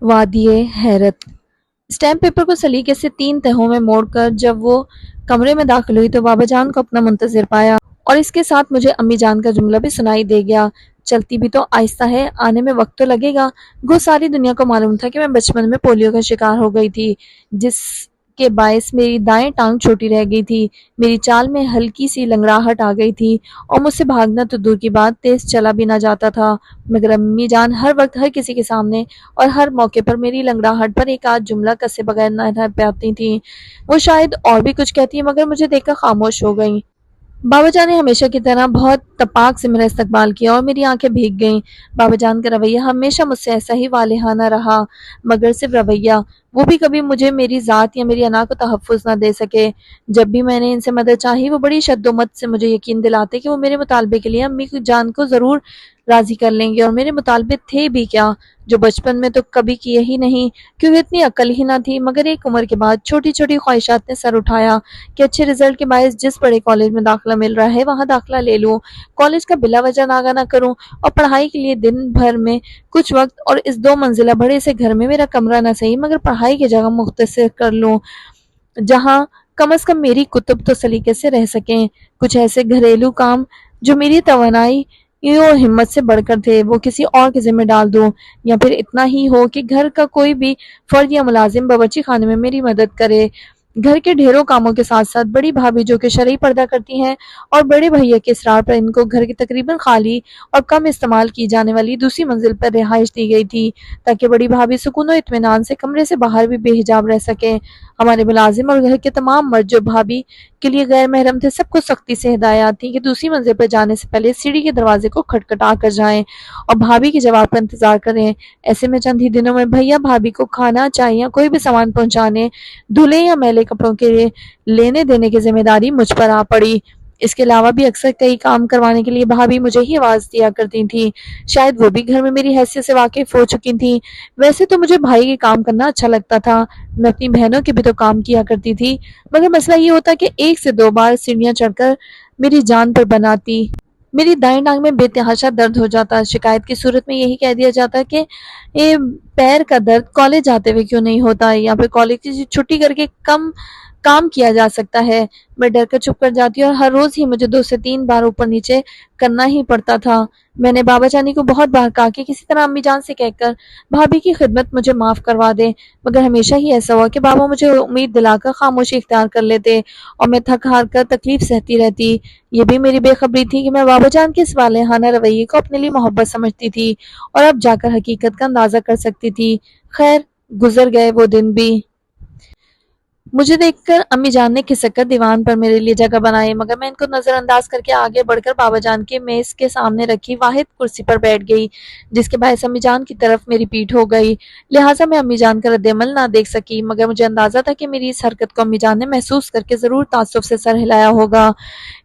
وادی حیرت۔ Stamp paper کو سلیقے سے 3 تہوں میں موڑ کر جب وہ کمرے میں داخل ہوئی تو بابا جان کو اپنا منتظر پایا، اور اس کے ساتھ مجھے امی جان کا جملہ بھی سنائی دے گیا، چلتی بھی تو آہستہ ہے، آنے میں وقت تو لگے گا۔ گو ساری دنیا کو معلوم تھا کہ میں بچپن میں پولیو کا شکار ہو گئی تھی، جس کے باعث میری دائیں ٹانگ چھوٹی رہ گئی تھی، میری چال میں ہلکی سی لنگڑاہٹ آ گئی تھی، اور مجھ سے بھاگنا تو دور کی بات تیز چلا بھی نہ جاتا تھا، مگر امی جان ہر وقت ہر کسی کے سامنے اور ہر موقع پر میری لنگڑاہٹ پر ایک آدھ جملہ کسے بغیر نہ رہ پاتی تھیں۔ وہ شاید اور بھی کچھ کہتی مگر مجھے دیکھ کر خاموش ہو گئیں۔ بابا جان نے ہمیشہ کی طرح بہت تپاک سے میرا استقبال کیا اور میری آنکھیں بھیگ گئیں۔ بابا جان کا رویہ ہمیشہ مجھ سے ایسا ہی والہانہ رہا، مگر صرف رویہ، وہ بھی کبھی مجھے میری ذات یا میری انا کو تحفظ نہ دے سکے۔ جب بھی میں نے ان سے مدد چاہی وہ بڑی شد و مت سے مجھے یقین دلاتے کہ وہ میرے مطالبے کے لیے امی جان کو ضرور راضی کر لیں گے، اور میرے مطالبے تھے بھی کیا، جو بچپن میں تو کبھی کیے ہی نہیں، کیونکہ اتنی عقل ہی نہ تھی، مگر ایک عمر کے بعد چھوٹی چھوٹی خواہشات نے سر اٹھایا کہ اچھے رزلٹ کے باعث جس بڑے کالج میں داخلہ مل رہا ہے وہاں داخلہ لے لوں، کالج کا بلا وجہ ناغہ نہ کروں، اور پڑھائی کے لیے دن بھر میں کچھ وقت اور اس 2 منزلہ بڑے سے گھر میں میرا کمرہ نہ صحیح مگر پڑھائی کی جگہ مختصر کر لوں، جہاں کم از کم میری کتب تو سلیقے سے رہ سکیں۔ کچھ ایسے گھریلو کام جو میری توانائی اور ہمت سے بڑھ کر تھے وہ کسی اور کے ذمہ ڈال دوں، یا پھر اتنا ہی ہو کہ گھر کا کوئی بھی فرد یا ملازم باورچی خانے میں میری مدد کرے۔ گھر کے ڈھیروں کاموں کے ساتھ ساتھ بڑی بھابھی جو کہ شرعی پردہ کرتی ہیں اور بڑے بھیا کے اصرار پر ان کو گھر کی تقریباً خالی اور کم استعمال کی جانے والی دوسری منزل پر رہائش دی گئی تھی، تاکہ بڑی بھابھی سکون و اطمینان سے کمرے سے باہر بھی بے حجاب رہ سکیں۔ ہمارے ملازم اور گھر کے تمام مرد جو بھابھی کے لیے غیر محرم تھے سب کو سختی سے ہدایات تھی کہ دوسری منزل پر جانے سے پہلے سیڑھی کے دروازے کو کھٹکھٹا کر جائیں اور بھابھی کے جواب کا انتظار کریں۔ ایسے میں چند ہی دنوں میں بھیا بھابھی کو کھانا چائے یا کوئی بھی سامان پہنچانے، دھلے یا میلے کپڑوں کے لینے دینے کی ذمہ داری مجھ پر آ پڑی۔ اس کے علاوہ بھی اکثر کئی کام کروانے کے لیے بھابھی مجھے ہی آواز دیا کرتی تھیں، شاید وہ بھی گھر میں میری حیثیت سے واقف ہو چکی تھیں۔ ویسے تو مجھے بھائی کے کام کرنا اچھا لگتا تھا، میں اپنی بہنوں کے بھی تو کام کیا کرتی تھی، مگر مسئلہ یہ ہوتا کہ 1 سے 2 بار سیڑھیاں چڑھ کر میری جان پر بناتی، میری دائیں ٹانگ میں بے تحاشا درد ہو جاتا۔ شکایت کی صورت میں یہی کہہ دیا جاتا کہ یہ پیر کا درد کالج جاتے ہوئے کیوں نہیں ہوتا، یا پھر کالج کی چھٹی کر کے کم کام کیا جا سکتا ہے۔ میں ڈر کر چپ کر جاتی اور ہر روز ہی مجھے 2 سے 3 بار اوپر نیچے کرنا ہی پڑتا تھا۔ میں نے بابا جانی کو بہت بار کہا کہ کسی طرح امی جان سے کہہ کر بھابھی کی خدمت مجھے معاف کروا دے، مگر ہمیشہ ہی ایسا ہوا کہ بابا مجھے امید دلا کر خاموشی اختیار کر لیتے اور میں تھک ہار کر تکلیف سہتی رہتی۔ یہ بھی میری بے خبری تھی کہ میں بابا جان کے اس والہانہ رویے کو اپنے لیے محبت سمجھتی تھی اور اب جا کر حقیقت کا اندازہ کر سکتی تھی۔ خیر، گزر گئے وہ دن بھی۔ مجھے دیکھ کر امی جان نے کھسک کر دیوان پر میرے لیے جگہ بنائی، مگر میں ان کو نظر انداز کر کے آگے بڑھ کر بابا جان کے میز کے سامنے رکھی واحد کرسی پر بیٹھ گئی، جس کے باعث امی جان کی طرف میری پیٹھ ہو گئی، لہٰذا میں امی جان کا رد عمل نہ دیکھ سکی، مگر مجھے اندازہ تھا کہ میری اس حرکت کو امی جان نے محسوس کر کے ضرور تعصب سے سر ہلایا ہوگا۔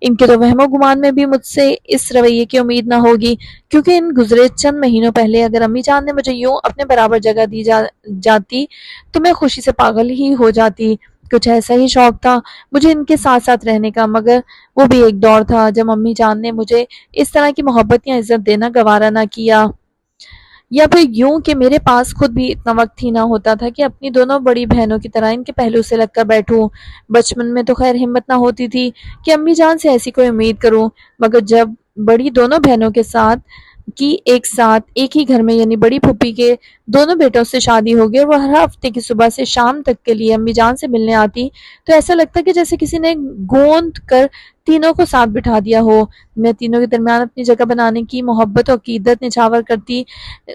ان کے تو وہم و گمان میں بھی مجھ سے اس رویے کی امید نہ ہوگی، کیونکہ ان گزرے چند مہینوں پہلے اگر امی جان نے مجھے یوں اپنے برابر جگہ دی جاتی تو میں خوشی سے پاگل ہی ہو جاتی۔ کچھ ایسا ہی شوق تھا مجھے ان کے ساتھ ساتھ رہنے کا، مگر وہ بھی ایک دور تھا جب امی جان نے مجھے اس طرح کی محبت یا عزت دینا گوارا نہ کیا، یا پھر یوں کہ میرے پاس خود بھی اتنا وقت ہی نہ ہوتا تھا کہ اپنی دونوں بڑی بہنوں کی طرح ان کے پہلو سے لگ کر بیٹھوں۔ بچپن میں تو خیر ہمت نہ ہوتی تھی کہ امی جان سے ایسی کوئی امید کروں، مگر جب بڑی دونوں بہنوں کے ساتھ ایک ساتھ ایک ہی گھر میں یعنی بڑی پھوپھی کے دونوں بیٹوں سے شادی ہو گئی اور وہ ہر ہفتے کی صبح سے شام تک کے لیے امی جان سے ملنے آتی تو ایسا لگتا کہ جیسے کسی نے گوند کر تینوں کو ساتھ بٹھا دیا ہو۔ میں تینوں کے درمیان اپنی جگہ بنانے کی محبت اور عقیدت نچھاور کرتی،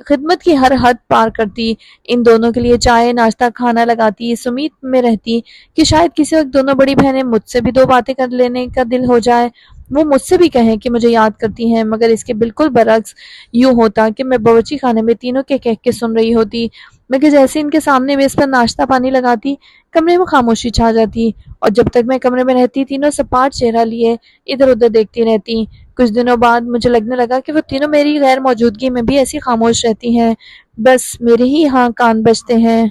خدمت کی ہر حد پار کرتی، ان دونوں کے لیے چائے ناشتہ کھانا لگاتی، اس امید میں رہتی کہ شاید کسی وقت دونوں بڑی بہنیں مجھ سے بھی 2 باتیں کر لینے کا دل ہو جائے، وہ مجھ سے بھی کہیں کہ مجھے یاد کرتی ہیں، مگر اس کے بالکل برعکس یوں ہوتا کہ میں باورچی خانے میں تینوں کے کہہ کے سن رہی ہوتی، مگر جیسے ان کے سامنے میز پر ناشتہ پانی لگاتی کمرے میں خاموشی چھا جاتی، اور جب تک میں کمرے میں رہتی تینوں سپاٹ چہرہ لیے ادھر ادھر دیکھتی رہتی۔ کچھ دنوں بعد مجھے لگنے لگا کہ وہ تینوں میری غیر موجودگی میں بھی ایسی خاموش رہتی ہیں، بس میرے ہی ہاں کان بجتے ہیں۔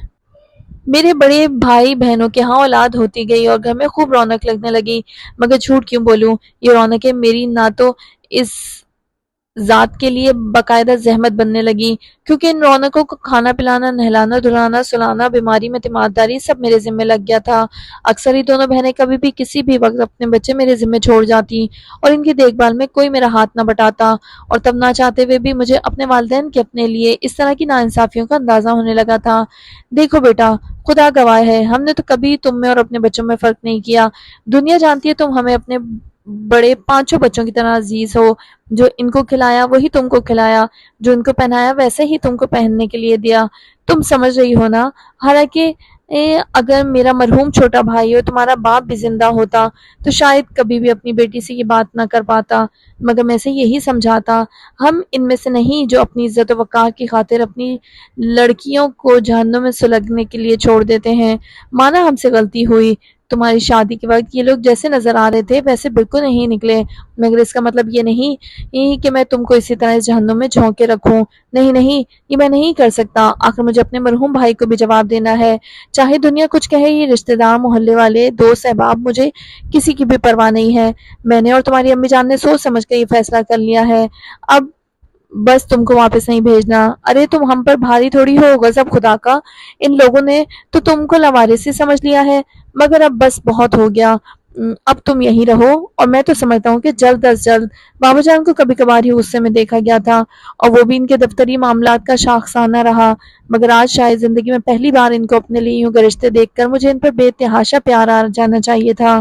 میرے بڑے بھائی بہنوں کے ہاں اولاد ہوتی گئی اور گھر میں خوب رونق لگنے لگی، مگر جھوٹ کیوں بولوں، یہ رونقیں میری نہ تو اس ذات کے لیے باقاعدہ زحمت بننے لگی، کیونکہ ان رونقوں کو کھانا پلانا، نہلانا دھلانا، سلانا، بیماری میں تیمارداری سب میرے ذمہ لگ گیا تھا۔ اکثر ہی دونوں بہنیں کبھی بھی کسی بھی وقت اپنے بچے میرے ذمہ چھوڑ جاتی اور ان کی دیکھ بھال میں کوئی میرا ہاتھ نہ بٹاتا، اور تب نہ چاہتے ہوئے بھی مجھے اپنے والدین کے اپنے لیے اس طرح کی ناانصافیوں کا اندازہ ہونے لگا تھا۔ دیکھو بیٹا، خدا گواہ ہے، ہم نے تو کبھی تم میں اور اپنے بچوں میں فرق نہیں کیا۔ دنیا جانتی ہے تم ہمیں اپنے بڑے پانچوں بچوں کی طرح عزیز ہو۔ جو ان کو کھلایا وہی تم کو کھلایا، جو ان کو پہنایا ویسے ہی تم کو پہننے کے لیے دیا۔ تم سمجھ رہی ہو نا؟ حالانکہ اگر میرا مرحوم چھوٹا بھائی اور تمہارا باپ بھی زندہ ہوتا تو شاید کبھی بھی اپنی بیٹی سے یہ بات نہ کر پاتا، مگر میں سے یہی سمجھاتا۔ ہم ان میں سے نہیں جو اپنی عزت و وقار کی خاطر اپنی لڑکیوں کو جہنم میں سلگنے کے لیے چھوڑ دیتے ہیں۔ مانا ہم سے غلطی ہوئی، تمہاری شادی کے وقت یہ لوگ جیسے نظر آ رہے تھے ویسے بالکل نہیں نکلے، مگر اس کا مطلب یہ نہیں کہ میں تم کو اسی طرح اس جہنم میں جھونک کے رکھوں۔ نہیں نہیں، یہ میں نہیں کر سکتا، آخر مجھے اپنے مرحوم بھائی کو بھی جواب دینا ہے۔ چاہے دنیا کچھ کہے، یہ رشتہ دار، محلے والے، دوست احباب، مجھے کسی کی بھی پرواہ نہیں ہے۔ میں نے اور تمہاری امی جان نے سوچ سمجھ کر یہ فیصلہ کر لیا ہے، اب بس تم کو واپس نہیں بھیجنا۔ ارے تم ہم پر بھاری تھوڑی ہو، غضب خدا کا، ان لوگوں نے تو تم کو لاوارث ہی سمجھ لیا ہے، مگر اب بس بہت ہو گیا، اب تم یہیں رہو۔ اور میں تو سمجھتا ہوں کہ جلد از جلد بابا جان کو کبھی کبھار ہی غصے میں دیکھا گیا تھا، اور وہ بھی ان کے دفتری معاملات کا شاخسانہ رہا، مگر آج شاید زندگی میں پہلی بار ان کو اپنے لیے یوں گرجتے دیکھ کر مجھے ان پر بے تحاشا پیار آ جانا چاہیے تھا۔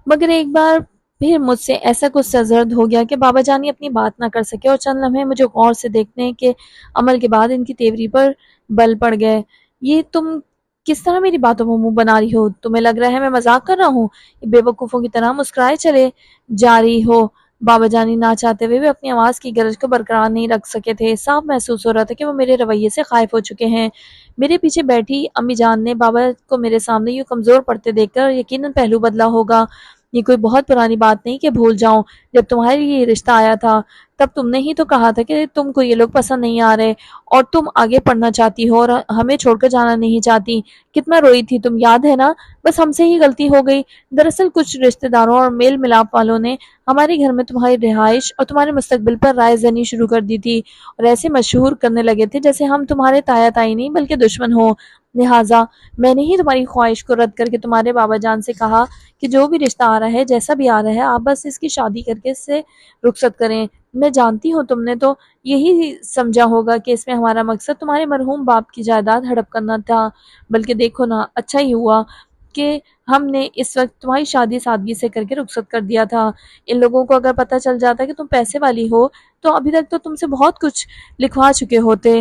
مگر ایک بار پھر مجھ سے ایسا کچھ سرزد ہو گیا کہ بابا جانی اپنی بات نہ کر سکے، اور چند لمحے مجھے غور سے دیکھنے کے عمل کے بعد ان کی تیوری پر بل پڑ گئے۔ یہ تم کس طرح میری باتوں میں منہ بنا رہی ہو؟ تمہیں لگ رہا ہے میں مذاق کر رہا ہوں؟ بے وقوفوں کی طرح مسکرائے چلے جا رہی ہو۔ بابا جانی نہ چاہتے ہوئے بھی اپنی آواز کی گرج کو برقرار نہیں رکھ سکے تھے۔ صاف محسوس ہو رہا تھا کہ وہ میرے رویے سے خائف ہو چکے ہیں۔ میرے پیچھے بیٹھی امی جان نے بابا کو میرے سامنے یوں کمزور پڑتے دیکھ کر یقیناً پہلو بدلا ہوگا۔ یہ کوئی بہت پرانی بات نہیں کہ بھول جاؤں، جب تمہارے لیے یہ رشتہ آیا تھا تب تم نے ہی تو کہا تھا کہ تم کو یہ لوگ پسند نہیں آ رہے اور تم آگے پڑھنا چاہتی ہو اور ہمیں چھوڑ کر جانا نہیں چاہتی۔ کتنا روئی تھی تم، یاد ہے نا؟ بس ہم سے ہی غلطی ہو گئی۔ دراصل کچھ رشتہ داروں اور میل ملاپ والوں نے ہمارے گھر میں تمہاری رہائش اور تمہارے مستقبل پر رائے زنی شروع کر دی تھی، اور ایسے مشہور کرنے لگے تھے جیسے ہم تمہارے تایا تائی نہیں بلکہ دشمن ہو۔ لہٰذا میں نے ہی تمہاری خواہش کو رد کر کے تمہارے بابا جان سے کہا کہ جو بھی رشتہ آ رہا ہے، جیسا بھی آ رہا ہے، آپ بس اس کی شادی کر کے اس سے رخصت کریں۔ میں جانتی ہوں تم نے تو یہی سمجھا ہوگا کہ اس میں ہمارا مقصد تمہارے مرحوم باپ کی جائیداد ہڑپ کرنا تھا، بلکہ دیکھو نا، اچھا ہی ہوا کہ ہم نے اس وقت تمہاری شادی سادگی سے کر کے رخصت کر دیا تھا۔ ان لوگوں کو اگر پتہ چل جاتا کہ تم پیسے والی ہو تو ابھی تک تو تم سے بہت کچھ لکھوا چکے ہوتے،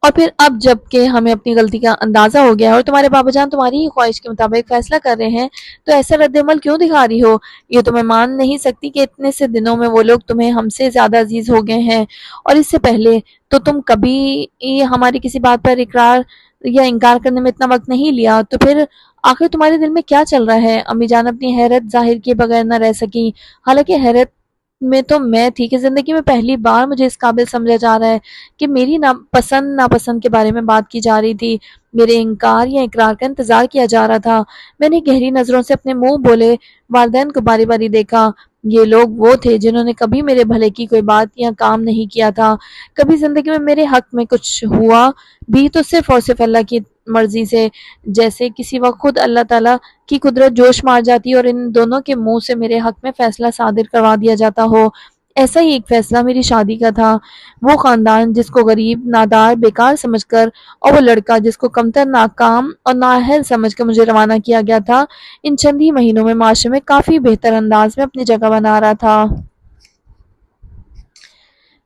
اور پھر اب جب کہ ہمیں اپنی غلطی کا اندازہ ہو گیا ہے اور تمہارے بابا جان تمہاری ہی خواہش کے مطابق فیصلہ کر رہے ہیں تو ایسا رد عمل کیوں دکھا رہی ہو؟ یہ تو میں مان نہیں سکتی کہ اتنے سے دنوں میں وہ لوگ تمہیں ہم سے زیادہ عزیز ہو گئے ہیں، اور اس سے پہلے تو تم کبھی ہماری کسی بات پر اقرار یا انکار کرنے میں اتنا وقت نہیں لیا، تو پھر آخر تمہارے دل میں کیا چل رہا ہے؟ امی جان اپنی حیرت ظاہر کیے بغیر نہ رہ سکی، حالانکہ حیرت میں تو میں تھی کہ زندگی میں پہلی بار مجھے اس قابل سمجھا جا رہا ہے کہ میری ناپسند کے بارے میں بات کی جا رہی تھی، میرے انکار یا اقرار کا انتظار کیا جا رہا تھا۔ میں نے گہری نظروں سے اپنے منہ بولے والدین کو باری باری دیکھا۔ یہ لوگ وہ تھے جنہوں نے کبھی میرے بھلے کی کوئی بات یا کام نہیں کیا تھا، کبھی زندگی میں میرے حق میں کچھ ہوا بھی تو صرف اور صرف اللہ کی مرضی سے، جیسے کسی وقت خود اللہ تعالیٰ کی قدرت جوش مار جاتی اور ان دونوں کے منہ سے میرے حق میں فیصلہ صادر کروا دیا جاتا ہو۔ ایسا ہی ایک فیصلہ میری شادی کا تھا۔ وہ خاندان جس کو غریب، نادار، بیکار سمجھ کر، اور وہ لڑکا جس کو کمتر، ناکام اور نااہل سمجھ کر مجھے روانہ کیا گیا تھا، ان چند ہی مہینوں میں معاشرے میں کافی بہتر انداز میں اپنی جگہ بنا رہا تھا۔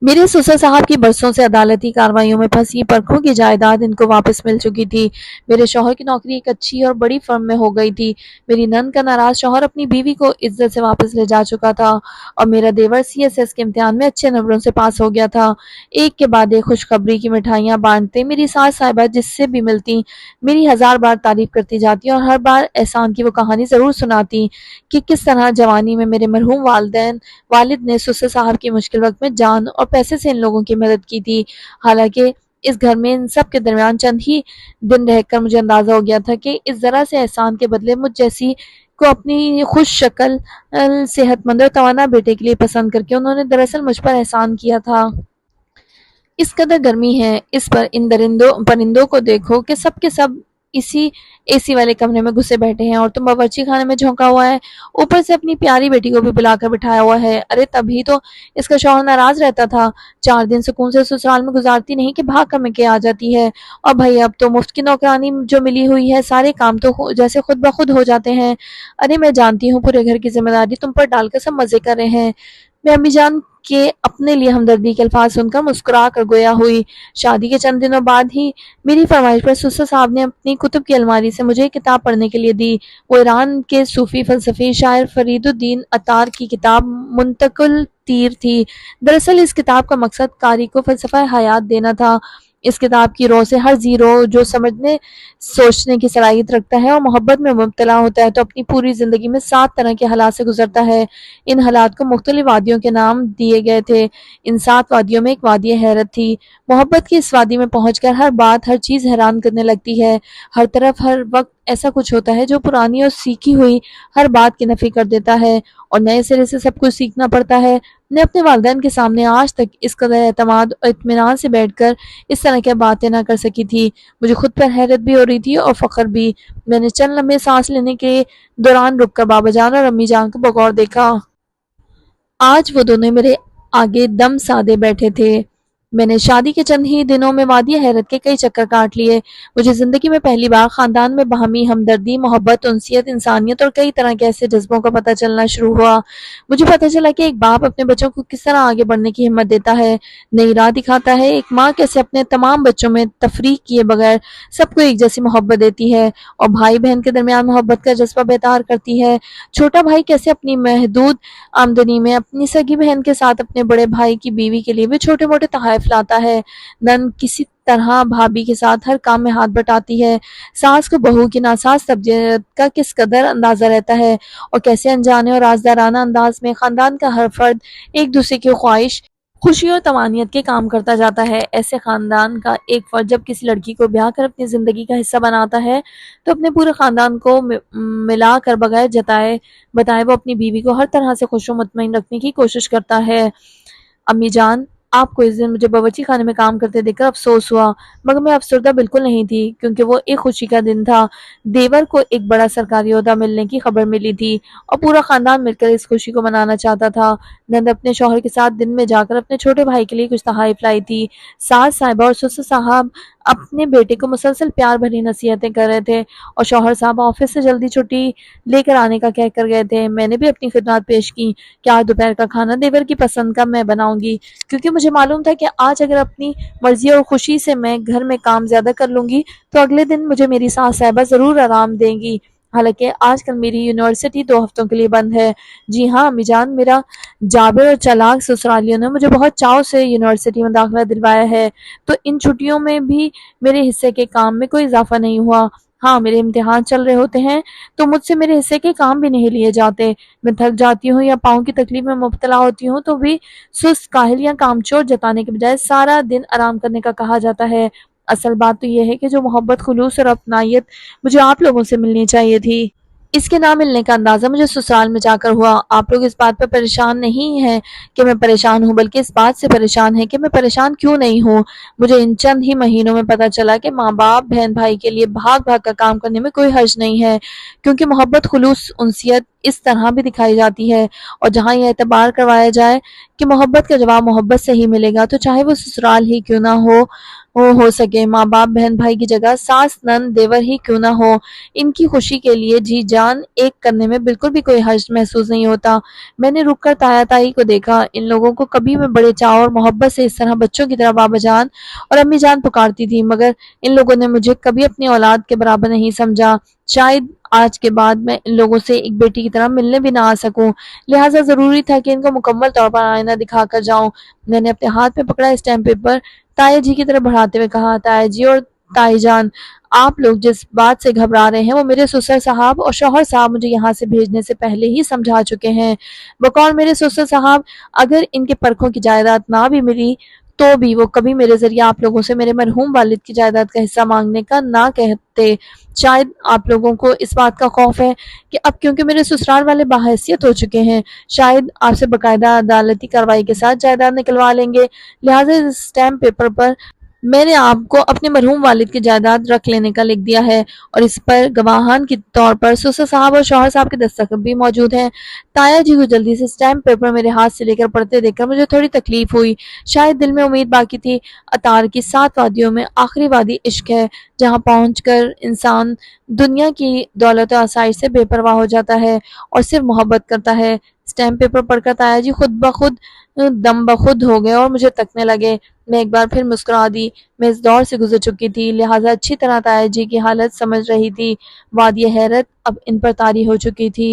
میرے سسر صاحب کی برسوں سے عدالتی کارروائیوں میں پھنسی پرکھوں کی جائیداد ان کو واپس مل چکی تھی۔ میرے شوہر کی نوکری ایک اچھی اور بڑی فرم میں ہو گئی تھی۔ میری نند کا ناراض شوہر اپنی بیوی کو عزت سے واپس لے جا چکا تھا، اور میرا دیور CSS کے امتحان میں اچھے نمبروں سے پاس ہو گیا تھا۔ ایک کے بعد ایک خوشخبری کی مٹھائیاں بانٹتے میری ساس صاحبہ جس سے بھی ملتی میری ہزار بار تعریف کرتی جاتی اور ہر بار احسان کی وہ کہانی ضرور سناتی کہ کس طرح جوانی میں میرے مرحوم والد نے سسر صاحب کی مشکل وقت میں جان اور پیسے سے ان لوگوں کی مدد کی تھی۔ حالانکہ اس گھر میں ان سب کے درمیان چند ہی دن رہ کر مجھے اندازہ ہو گیا تھا کہ اس ذرا سے احسان کے بدلے مجھ جیسی کو اپنی خوش شکل صحت مند اور توانا بیٹے کے لیے پسند کر کے انہوں نے دراصل مجھ پر احسان کیا تھا۔ اس قدر گرمی ہے اس پر ان پرندوں کو دیکھو کہ سب کے سب اسی اے سی والے کمرے میں گھسے بیٹھے ہیں اور تم باورچی خانے میں جھونکا ہوا ہے، اوپر سے اپنی پیاری بیٹی کو بھی بلا کر بٹھایا ہوا ہے۔ ارے تبھی تو اس کا شوہر ناراض رہتا تھا، 4 دن سکون سے سسرال میں گزارتی نہیں کہ بھاگ کر کے آ جاتی ہے، اور بھائی اب تو مفت کی نوکرانی جو ملی ہوئی ہے سارے کام تو جیسے خود بخود ہو جاتے ہیں۔ ارے میں جانتی ہوں پورے گھر کی ذمہ داری تم پر ڈال کر سب مزے کر رہے ہیں۔ میں امی جان کے اپنے لیے ہمدردی کے الفاظ سن کر مسکرا کر گویا ہوئی۔ شادی کے چند دنوں بعد ہی میری فرمائش پر سسر صاحب نے اپنی کتب کی الماری سے مجھے ایک کتاب پڑھنے کے لیے دی۔ وہ ایران کے صوفی فلسفی شاعر فرید الدین عطار کی کتاب منتقل تیر تھی۔ دراصل اس کتاب کا مقصد قاری کو فلسفہ حیات دینا تھا۔ اس کتاب کی رو سے ہر زیرو جو سمجھنے سوچنے کی صلاحیت رکھتا ہے اور محبت میں مبتلا ہوتا ہے تو اپنی پوری زندگی میں 7 طرح کے حالات سے گزرتا ہے۔ ان حالات کو مختلف وادیوں کے نام دیے گئے تھے۔ ان 7 وادیوں میں ایک وادی حیرت تھی۔ محبت کی اس وادی میں پہنچ کر ہر بات ہر چیز حیران کرنے لگتی ہے۔ ہر طرف ہر وقت ایسا کچھ ہوتا ہے جو پرانی اور سیکھی ہوئی ہر بات کی نفی کر دیتا ہے اور نئے سرے سے سب کچھ سیکھنا پڑتا ہے۔ میں اپنے والدین کے سامنے آج تک اس قدر اعتماد اور اطمینان سے بیٹھ کر اس طرح کی باتیں نہ کر سکی تھی۔ مجھے خود پر حیرت بھی ہو رہی تھی اور فخر بھی۔ میں نے چند لمحے سانس لینے کے دوران رک کر بابا جان اور امی جان کو بغور دیکھا۔ آج وہ دونوں میرے آگے دم سادے بیٹھے تھے۔ میں نے شادی کے چند ہی دنوں میں وادی حیرت کے کئی چکر کاٹ لیے۔ مجھے زندگی میں پہلی بار خاندان میں باہمی ہمدردی، محبت، انسیت، انسانیت اور کئی طرح کے ایسے جذبوں کا پتہ چلنا شروع ہوا۔ مجھے پتہ چلا کہ ایک باپ اپنے بچوں کو کس طرح آگے بڑھنے کی ہمت دیتا ہے، نئی راہ دکھاتا ہے۔ ایک ماں کیسے اپنے تمام بچوں میں تفریق کیے بغیر سب کو ایک جیسی محبت دیتی ہے اور بھائی بہن کے درمیان محبت کا جذبہ بیدار کرتی ہے۔ چھوٹا بھائی کیسے اپنی محدود آمدنی میں اپنی سگی بہن کے ساتھ اپنے بڑے بھائی کی بیوی کے لیے بھی چھوٹے موٹے تحائف لاتا ہے۔ نند کسی طرح بھابھی کے ساتھ ہر کام میں ہاتھ بٹاتی ہے۔ ساس کو بہو کی ناساز طبیعت کا کس قدر اندازہ رہتا ہے اور کیسے انجانے اور رازدارانہ انداز میں خاندان کا ہر فرد ایک دوسرے کی خواہش، خوشی اور توانیت کے کام کرتا جاتا ہے۔ ایسے خاندان کا ایک فرد جب کسی لڑکی کو بیاہ کر اپنی زندگی کا حصہ بناتا ہے تو اپنے پورے خاندان کو ملا کر بغیر بتائے وہ اپنی بیوی کو ہر طرح سے خوش و مطمئن رکھنے کی کوشش کرتا ہے۔ امی جان، آپ کو اس دن مجھے باورچی خانے میں کام کرتے دیکھ کر افسوس ہوا، مگر میں افسردہ بالکل نہیں تھی کیونکہ وہ ایک خوشی کا دن تھا۔ دیور کو ایک بڑا سرکاری عہدہ ملنے کی خبر ملی تھی اور پورا خاندان مل کر اس خوشی کو منانا چاہتا تھا۔ نند اپنے شوہر کے ساتھ دن میں جا کر اپنے چھوٹے بھائی کے لیے کچھ تحائف لائی تھی۔ ساس صاحبہ اور سسر صاحب اپنے بیٹے کو مسلسل پیار بھری نصیحتیں کر رہے تھے اور شوہر صاحب آفس سے جلدی چھٹی لے کر آنے کا کہہ کر گئے تھے۔ میں نے بھی اپنی خدمات پیش کی کہ آج دوپہر کا کھانا دیور کی پسند کا میں بناؤں گی، کیونکہ مجھے معلوم تھا کہ آج اگر اپنی مرضی اور خوشی سے میں گھر میں کام زیادہ کر لوں گی تو اگلے دن مجھے میری ساس صاحبہ ضرور آرام دیں گی۔ حالانکہ آج کل میری یونیورسٹی 2 ہفتوں کے لیے بند ہے۔ جی ہاں امی جان، میرا جابر اور چالاک سسرالیوں نے مجھے بہت چاؤ سے یونیورسٹی میں داخلہ دلوایا ہے، تو ان چھٹیوں میں بھی میرے حصے کے کام میں کوئی اضافہ نہیں ہوا۔ ہاں، میرے امتحان چل رہے ہوتے ہیں تو مجھ سے میرے حصے کے کام بھی نہیں لیے جاتے۔ میں تھک جاتی ہوں یا پاؤں کی تکلیف میں مبتلا ہوتی ہوں تو بھی سست کاہل یا کام چور جتانے کے بجائے سارا دن آرام کرنے کا کہا جاتا ہے۔ اصل بات تو یہ ہے کہ جو محبت، خلوص اور اپنائیت مجھے آپ لوگوں سے ملنی چاہیے تھی، اس کے نہ ملنے کا اندازہ مجھے سسرال میں جا کر ہوا۔ آپ لوگ اس بات پر پریشان نہیں ہیں کہ میں پریشان ہوں، بلکہ اس بات سے پریشان ہیں کہ میں پریشان کیوں نہیں ہوں۔ مجھے ان چند ہی مہینوں میں پتہ چلا کہ ماں باپ بہن بھائی کے لیے بھاگ بھاگ کر کام کرنے میں کوئی حرج نہیں ہے، کیونکہ محبت، خلوص، انسیت اس طرح بھی دکھائی جاتی ہے، اور جہاں یہ اعتبار کروایا جائے کہ محبت کا جواب محبت سے ہی ملے گا تو چاہے وہ سسرال ہی کیوں نہ ہو سکے، ماں باپ بہن بھائی کی جگہ ساس نند دیور ہی کیوں نہ ہو، ان کی خوشی کے لیے جی جان ایک کرنے میں بالکل بھی کوئی حرج محسوس نہیں ہوتا۔ میں نے رک کر تایا تائی کو دیکھا۔ ان لوگوں کو کبھی میں بڑے چاؤ اور محبت سے اس طرح بچوں کی طرح بابا جان اور امی جان پکارتی تھی، مگر ان لوگوں نے مجھے کبھی اپنی اولاد کے برابر نہیں سمجھا۔ شاید آج کے بعد میں ان لوگوں سے ایک بیٹی کی طرح ملنے بھی نہ آ سکوں، لہٰذا ضروری تھا کہ ان کو مکمل طور پر آئینہ دکھا کر جاؤں۔ میں نے اپنے ہاتھ میں پکڑا اسٹیمپ پیپر تایا جی کی طرف بڑھاتے ہوئے کہا، تایا جی اور تائی جان، آپ لوگ جس بات سے گھبرا رہے ہیں وہ میرے سسر صاحب اور شوہر صاحب مجھے یہاں سے بھیجنے سے پہلے ہی سمجھا چکے ہیں۔ بقول میرے سسر صاحب، اگر ان کے پرکھوں کی جائیداد نہ بھی ملی تو بھی وہ کبھی میرے ذریعے آپ لوگوں سے میرے مرحوم والد کی جائیداد کا حصہ مانگنے کا نہ کہتے۔ شاید آپ لوگوں کو اس بات کا خوف ہے کہ اب کیونکہ میرے سسرال والے باحیثیت ہو چکے ہیں، شاید آپ سے باقاعدہ عدالتی کارروائی کے ساتھ جائیداد نکلوا لیں گے، لہٰذا اس اسٹیمپ پیپر پر میں نے آپ کو اپنے مرحوم والد کی جائیداد رکھ لینے کا لکھ دیا ہے، اور اس پر گواہان کے طور پر سسر صاحب اور شوہر صاحب کے دستخط بھی موجود ہیں۔ تایا جی کو جلدی سے اسٹیمپ پیپر میرے ہاتھ سے لے کر پڑھتے دیکھ کر مجھے تھوڑی تکلیف ہوئی۔ شاید دل میں امید باقی تھی۔ اتار کی 7 وادیوں میں آخری وادی عشق ہے، جہاں پہنچ کر انسان دنیا کی دولت و آسائش سے بے پرواہ ہو جاتا ہے اور صرف محبت کرتا ہے۔ اسٹیمپ پیپر پڑھ کر تایا جی خود بخود دم بخود ہو گئے اور مجھے تکنے لگے۔ میں ایک بار پھر مسکرا دی۔ میں اس دور سے گزر چکی تھی، لہٰذا اچھی طرح تایا جی کی حالت سمجھ رہی تھی۔ وادی حیرت اب ان پر طاری ہو چکی تھی۔